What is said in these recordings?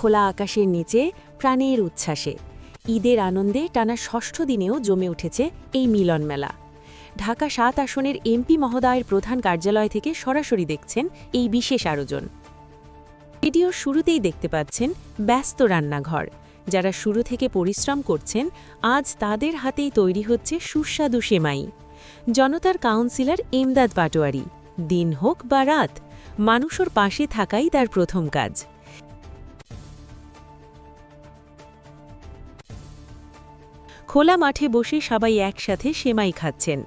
খোলা আকাশের নিচে প্রাণের উচ্ছ্বাসে ঈদের আনন্দে টানা ষষ্ঠ দিনেও জমে উঠেছে এই মিলন মেলা। ঢাকা ৭ আসনের এমপি মহোদয়ের প্রধান কার্যালয় থেকে সরাসরি দেখছেন এই বিশেষ আয়োজন। ভিডিওর শুরুতেই দেখতে পাচ্ছেন ব্যস্ত রান্নাঘর। যারা শুরু থেকে পরিশ্রম করছেন, আজ তাদের হাতেই তৈরি হচ্ছে সুস্বাদু সেমাই। জনতার কাউন্সিলর এমদাদ পাটোয়ারি, দিন হোক বা রাত, মানুষের পাশে থাকাই তার প্রথম কাজ। খোলা মাঠে বসে সবাই একসাথে সেমাই খাচ্ছেন,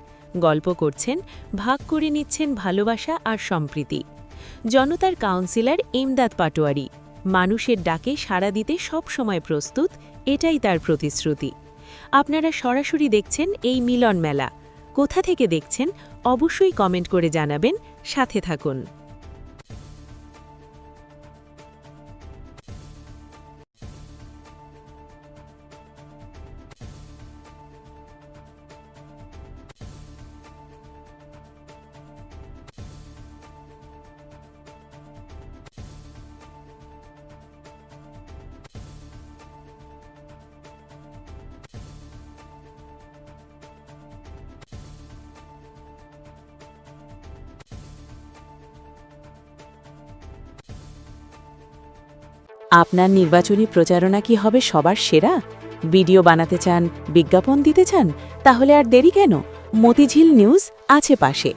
গল্প করছেন, ভাগ করে নিচ্ছেন ভালোবাসা আর সম্প্রীতি। জনতার কাউন্সিলর এমদাদ পাটোয়ারি মানুষের ডাকে সাড়া দিতে সবসময় প্রস্তুত, এটাই তার প্রতিশ্রুতি। আপনারা সরাসরি দেখছেন এই মিলন মেলা। কোথা থেকে দেখছেন অবশ্যই কমেন্ট করে জানাবেন, সাথে থাকুন। আপনার নির্বাচনী প্রচারণা কি হবে সবার সেরা? ভিডিও বানাতে চান, বিজ্ঞাপন দিতে চান? তাহলে আর দেরি কেন? মতিঝিল নিউজ আছে পাশে।